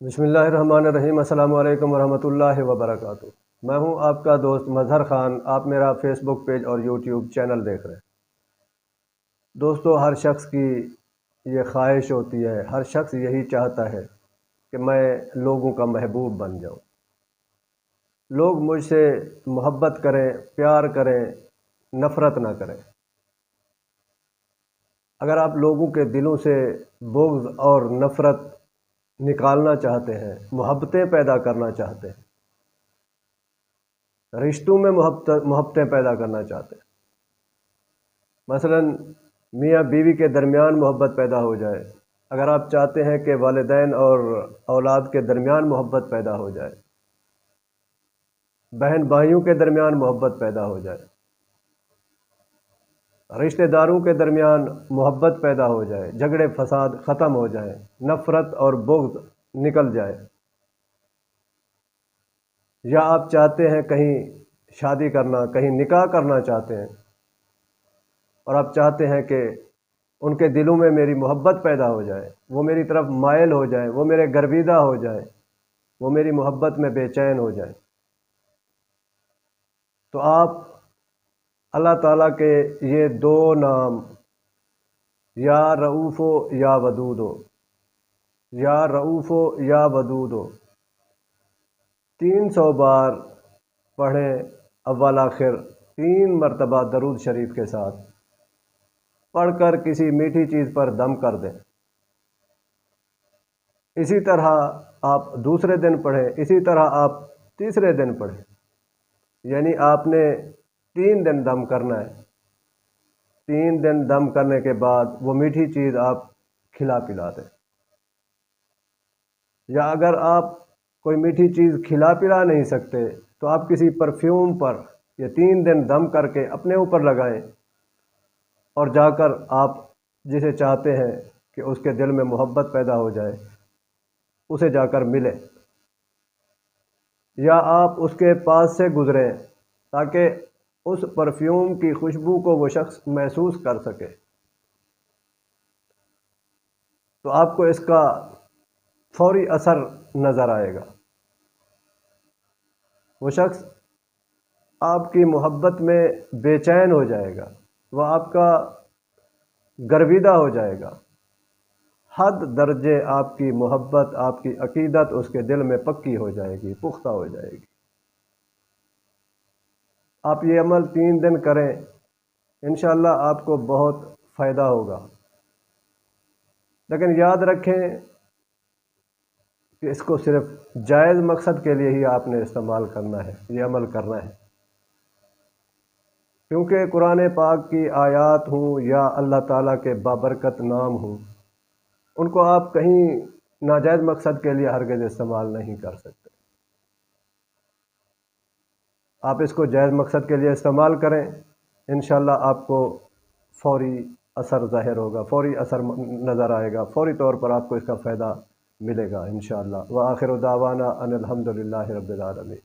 بسم اللہ الرحمن الرحیم۔ السلام علیکم ورحمۃ اللہ وبرکاتہ۔ میں ہوں آپ کا دوست مظہر خان۔ آپ میرا فیس بک پیج اور یوٹیوب چینل دیکھ رہے ہیں۔ دوستو، ہر شخص کی یہ خواہش ہوتی ہے، ہر شخص یہی چاہتا ہے کہ میں لوگوں کا محبوب بن جاؤں، لوگ مجھ سے محبت کریں، پیار کریں، نفرت نہ کریں۔ اگر آپ لوگوں کے دلوں سے بغض اور نفرت نکالنا چاہتے ہیں، محبتیں پیدا کرنا چاہتے ہیں، رشتوں میں محبتیں پیدا کرنا چاہتے ہیں، مثلا میاں بیوی کے درمیان محبت پیدا ہو جائے، اگر آپ چاہتے ہیں کہ والدین اور اولاد کے درمیان محبت پیدا ہو جائے، بہن بھائیوں کے درمیان محبت پیدا ہو جائے، رشتہ داروں کے درمیان محبت پیدا ہو جائے، جھگڑے فساد ختم ہو جائے، نفرت اور بغض نکل جائے، یا آپ چاہتے ہیں کہیں شادی کرنا، کہیں نکاح کرنا چاہتے ہیں، اور آپ چاہتے ہیں کہ ان کے دلوں میں میری محبت پیدا ہو جائے، وہ میری طرف مائل ہو جائیں، وہ میرے گرویدہ ہو جائیں، وہ میری محبت میں بے چین ہو جائیں، تو آپ اللہ تعالیٰ کے یہ دو نام، یا رؤوف و یا ودود ہو، یا رؤوف و یا ودود ہو، 300 بار پڑھیں، اول آخر 3 مرتبہ درود شریف کے ساتھ پڑھ کر کسی میٹھی چیز پر دم کر دیں۔ اسی طرح آپ دوسرے دن پڑھیں، اسی طرح آپ تیسرے دن پڑھیں، یعنی آپ نے 3 دن دم کرنا ہے۔ 3 دن دم کرنے کے بعد وہ میٹھی چیز آپ کھلا پلا دیں، یا اگر آپ کوئی میٹھی چیز کھلا پلا نہیں سکتے تو آپ کسی پرفیوم پر یہ 3 دن دم کر کے اپنے اوپر لگائیں، اور جا کر آپ جسے چاہتے ہیں کہ اس کے دل میں محبت پیدا ہو جائے، اسے جا کر ملیں، یا آپ اس کے پاس سے گزریں تاکہ اس پرفیوم کی خوشبو کو وہ شخص محسوس کر سکے، تو آپ کو اس کا فوری اثر نظر آئے گا۔ وہ شخص آپ کی محبت میں بے چین ہو جائے گا، وہ آپ کا گرویدہ ہو جائے گا، حد درجے آپ کی محبت، آپ کی عقیدت اس کے دل میں پکی ہو جائے گی، پختہ ہو جائے گی۔ آپ یہ عمل 3 دن کریں، انشاءاللہ آپ کو بہت فائدہ ہوگا، لیکن یاد رکھیں کہ اس کو صرف جائز مقصد کے لیے ہی آپ نے استعمال کرنا ہے، یہ عمل کرنا ہے، کیونکہ قرآن پاک کی آیات ہوں یا اللہ تعالیٰ کے بابرکت نام ہوں، ان کو آپ کہیں ناجائز مقصد کے لیے ہرگز استعمال نہیں کر سکتے۔ آپ اس کو جائز مقصد کے لیے استعمال کریں، انشاءاللہ آپ کو فوری اثر ظاہر ہوگا، فوری اثر نظر آئے گا، فوری طور پر آپ کو اس کا فائدہ ملے گا انشاءاللہ۔ وآخر دعوانا ان الحمدللہ رب العالمین۔